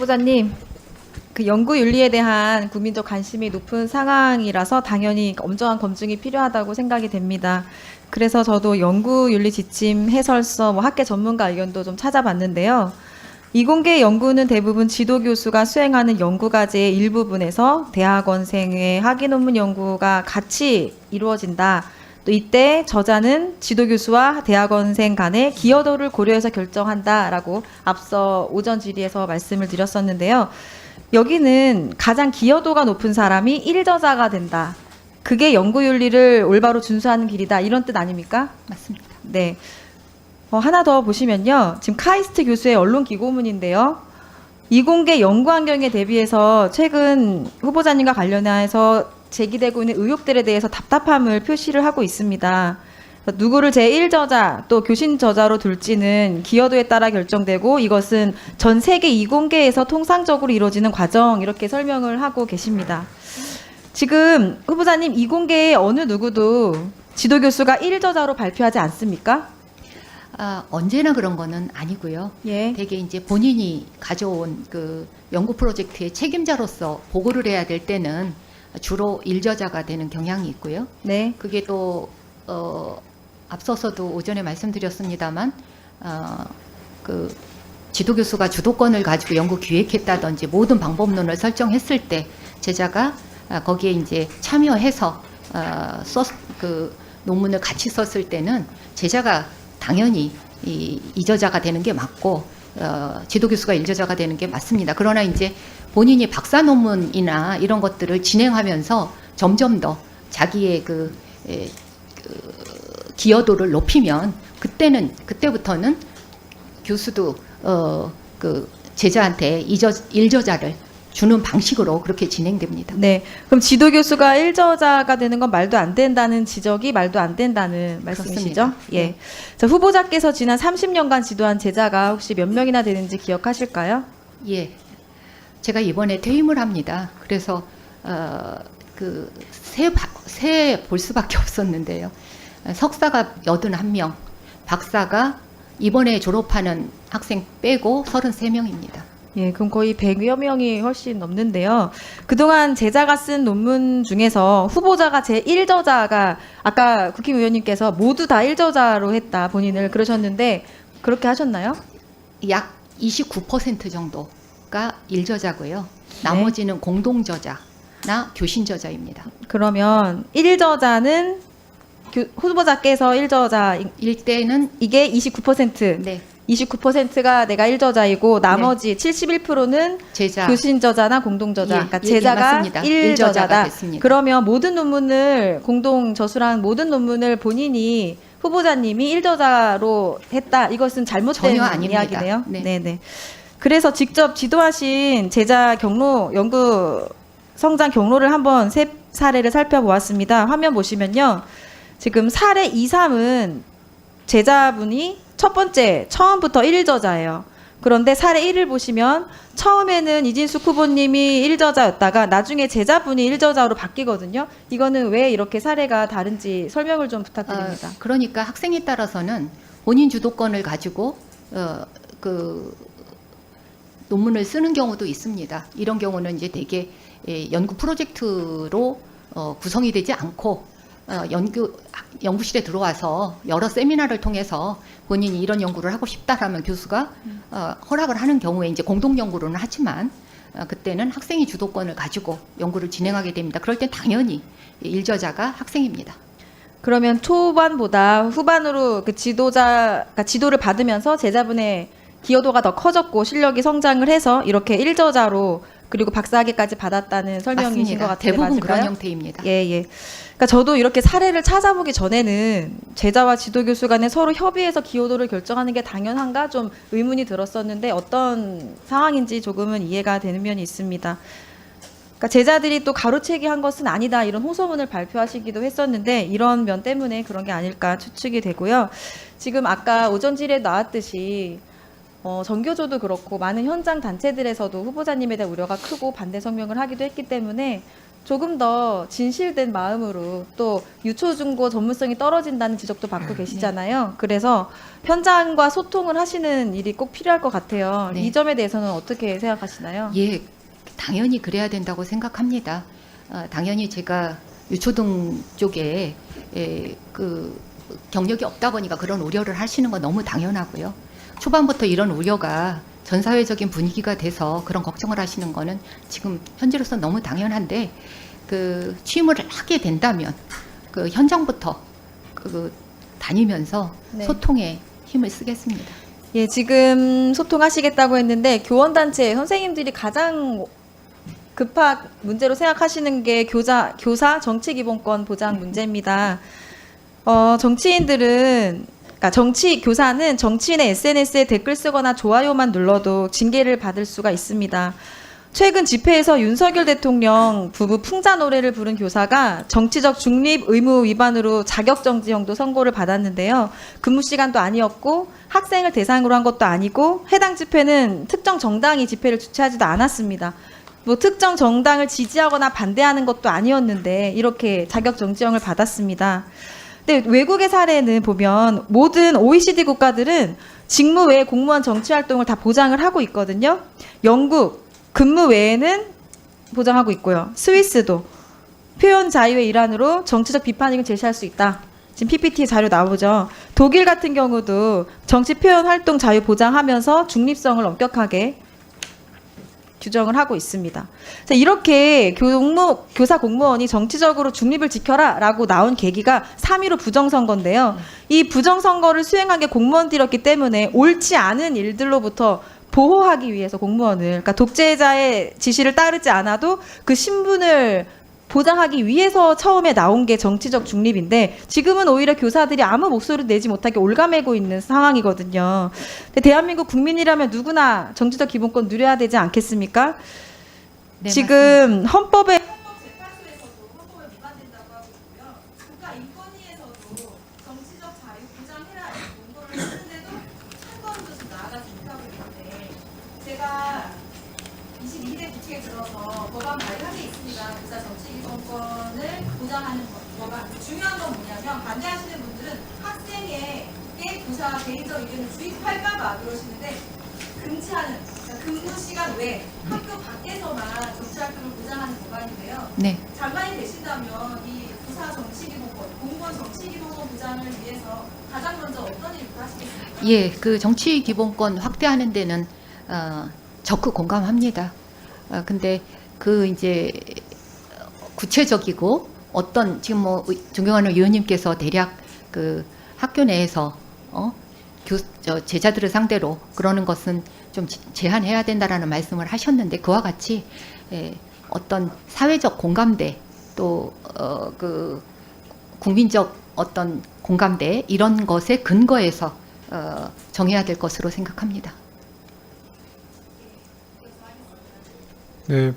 후보자님, 그 연구윤리에 대한 국민적 관심이 높은 상황이라서 당연히 엄정한 검증이 필요하다고 생각이 됩니다. 그래서 저도 연구윤리 지침 해설서, 학계 전문가 의견도 좀 찾아봤는데요. 이공계 연구는 대부분 지도교수가 수행하는 연구과제의 일부분에서 대학원생의 학위 논문 연구가 같이 이루어진다. 또 이때 저자는 지도교수와 대학원생 간의 기여도를 고려해서 결정한다라고 앞서 오전 질의에서 말씀을 드렸었는데요. 여기는 가장 기여도가 높은 사람이 1저자가 된다. 그게 연구윤리를 올바로 준수하는 길이다. 이런 뜻 아닙니까? 맞습니다. 네. 하나 더 보시면요. 지금 카이스트 교수의 언론 기고문인데요. 이공계 연구 환경에 대비해서 최근 후보자님과 관련해서 제기되고 있는 의혹들에 대해서 답답함을 표시를 하고 있습니다. 누구를 제1저자 또 교신 저자로 둘지는 기여도에 따라 결정되고 이것은 전 세계 이공계에서 통상적으로 이루어지는 과정, 이렇게 설명을 하고 계십니다. 지금 후보자님, 이공계의 어느 누구도 지도교수가 1저자로 발표하지 않습니까? 언제나 그런 거는 아니고요. 예. 되게 이제 본인이 가져온 그 연구 프로젝트의 책임자로서 보고를 해야 될 때는 주로 1저자가 되는 경향이 있고요. 네. 그게 또 앞서서도 오전에 말씀드렸습니다만 그 지도교수가 주도권을 가지고 연구 기획했다든지 모든 방법론을 설정했을 때 제자가 거기에 이제 참여해서 그 논문을 같이 썼을 때는 제자가 당연히 이저자가 되는 게 맞고 지도교수가 1저자가 되는 게 맞습니다. 그러나 이제 본인이 박사 논문이나 이런 것들을 진행하면서 점점 더 자기의 그 기여도를 높이면 그때부터는 교수도 그 제자한테 1저자를 주는 방식으로 그렇게 진행됩니다. 네. 그럼 지도교수가 1저자가 되는 건 말도 안 된다는 지적이 말도 안 된다는 말씀이시죠? 그렇습니다. 예. 네. 자, 후보자께서 지난 30년간 지도한 제자가 혹시 몇 명이나 되는지 기억하실까요? 예. 제가 이번에 퇴임을 합니다. 그래서 새 볼 수밖에 없었는데요. 석사가 81명, 박사가 이번에 졸업하는 학생 빼고 33명입니다. 예, 그럼 거의 100여 명이 훨씬 넘는데요. 그동안 제자가 쓴 논문 중에서 후보자가 제1저자가 아까 국힘의원님께서 모두 다 1저자로 했다, 본인을 그러셨는데 그렇게 하셨나요? 약 29% 정도가 1저자고요. 나머지는 공동저자나 교신저자입니다. 그러면 1저자는 후보자께서 1저자일 때는 이게 29%. 네, 29%가 내가 1저자이고 나머지 71%는 제자 교신저자나 공동저자. 예, 그러니까 예, 제자가 맞습니다. 1저자가 1저자다. 됐습니다. 그러면 모든 논문을 공동 저술한 모든 논문을 본인이 후보자님이 1저자로 했다. 이것은 잘못된 전혀 아닙니다. 이야기네요. 네. 네. 그래서 직접 지도하신 제자 경로 연구 성장 경로를 한번 세 사례를 살펴보았습니다. 화면 보시면요. 지금 사례 2, 3은 제자분이 첫 번째 처음부터 1저자예요. 그런데 사례 1을 보시면 처음에는 이진숙 후보님이 1저자였다가 나중에 제자분이 1저자로 바뀌거든요. 이거는 왜 이렇게 사례가 다른지 설명을 좀 부탁드립니다. 그러니까 학생에 따라서는 본인 주도권을 가지고 그 논문을 쓰는 경우도 있습니다. 이런 경우는 이제 되게 연구 프로젝트로 구성이 되지 않고 연구실에 들어와서 여러 세미나를 통해서 본인이 이런 연구를 하고 싶다라면 교수가 허락을 하는 경우에 이제 공동 연구로는 하지만 그때는 학생이 주도권을 가지고 연구를 진행하게 됩니다. 그럴 땐 당연히 1저자가 학생입니다. 그러면 초반보다 후반으로 그 그러니까 지도를 받으면서 제자분의 기여도가 더 커졌고 실력이 성장을 해서 이렇게 1저자로 그리고 박사학위까지 받았다는 설명이신 맞습니다. 것 같아요. 대부분 맞을까요? 그런 형태입니다. 예. 그러니까 저도 이렇게 사례를 찾아보기 전에는 제자와 지도교수 간에 서로 협의해서 기여도를 결정하는 게 당연한가 좀 의문이 들었었는데 어떤 상황인지 조금은 이해가 되는 면이 있습니다. 그러니까 제자들이 또 가로채기 한 것은 아니다 이런 호소문을 발표하시기도 했었는데 이런 면 때문에 그런 게 아닐까 추측이 되고요. 지금 아까 오전 질의에 나왔듯이 전교조도 그렇고 많은 현장 단체들에서도 후보자님에 대한 우려가 크고 반대 성명을 하기도 했기 때문에 조금 더 진실된 마음으로 또 유초중고 전문성이 떨어진다는 지적도 받고 계시잖아요. 그래서 현장과 소통을 하시는 일이 꼭 필요할 것 같아요. 네. 이 점에 대해서는 어떻게 생각하시나요? 예, 당연히 그래야 된다고 생각합니다. 당연히 제가 유초등 쪽에 그 경력이 없다 보니까 그런 우려를 하시는 건 너무 당연하고요. 초반부터 이런 우려가 전 사회적인 분위기가 돼서 그런 걱정을 하시는 거는 지금 현재로서 너무 당연한데, 그 취임을 하게 된다면 그 현장부터 다니면서 네. 소통에 힘을 쓰겠습니다. 예, 지금 소통하시겠다고 했는데 교원단체 선생님들이 가장 급한 문제로 생각하시는 게 교사 정치기본권 보장 문제입니다. 교사는 정치인의 SNS에 댓글 쓰거나 좋아요만 눌러도 징계를 받을 수가 있습니다. 최근 집회에서 윤석열 대통령 부부 풍자 노래를 부른 교사가 정치적 중립 의무 위반으로 자격정지형도 선고를 받았는데요. 근무 시간도 아니었고 학생을 대상으로 한 것도 아니고 해당 집회는 특정 정당이 집회를 주최하지도 않았습니다. 뭐 특정 정당을 지지하거나 반대하는 것도 아니었는데 이렇게 자격정지형을 받았습니다. 근데 외국의 사례는 보면 모든 OECD 국가들은 직무 외에 공무원 정치 활동을 다 보장을 하고 있거든요. 영국 근무 외에는 보장하고 있고요. 스위스도 표현 자유의 일환으로 정치적 비판익을 제시할 수 있다. 지금 PPT 자료 나오죠. 독일 같은 경우도 정치 표현 활동 자유 보장하면서 중립성을 엄격하게 규정을 하고 있습니다. 자, 이렇게 교사 공무원이 정치적으로 중립을 지켜라라고 나온 계기가 3.15 부정선거인데요. 이 부정선거를 수행한 게 공무원들이었기 때문에 옳지 않은 일들로부터 보호하기 위해서 공무원을, 그러니까 독재자의 지시를 따르지 않아도 그 신분을 보장하기 위해서 처음에 나온 게 정치적 중립인데 지금은 오히려 교사들이 아무 목소리를 내지 못하게 올가매고 있는 상황이거든요. 근데 대한민국 국민이라면 누구나 정치적 기본권 누려야 되지 않겠습니까? 네, 지금 헌법에 헌법재판소에서도 헌법을 위반된다고 하고 있고요. 국가인권위에서도 정치적 자유 보장해라 이렇게 공고를 했는데도 한 번도 지금 나아가지 못하고 있는데 제가 22대 국회에 들어서 법안 발의한 게 있습니다. 교사 정치기본권을 보장하는 법안. 중요한 건 뭐냐면 반대하시는 분들은 학생에게 교사 개인적 의견을 주입할까봐 그러시는데 금지하는, 그러니까 근무 시간 외 학교 밖에서만 정치활동을 보장하는 법안인데요. 네. 장관이 되신다면 이 교사 정치기본권, 공무원 정치기본권 보장을 위해서 가장 먼저 어떤 일부터 하시겠습니까? 예, 그 정치 기본권 확대하는 데는 적극 공감합니다. 근데 그 이제 구체적이고 어떤 지금 뭐 존경하는 의원님께서 대략 그 학교 내에서 제자들을 상대로 그러는 것은 좀 제한해야 된다라는 말씀을 하셨는데 그와 같이 어떤 사회적 공감대 또 그 국민적 어떤 공감대 이런 것에 근거해서 정해야 될 것으로 생각합니다. 네,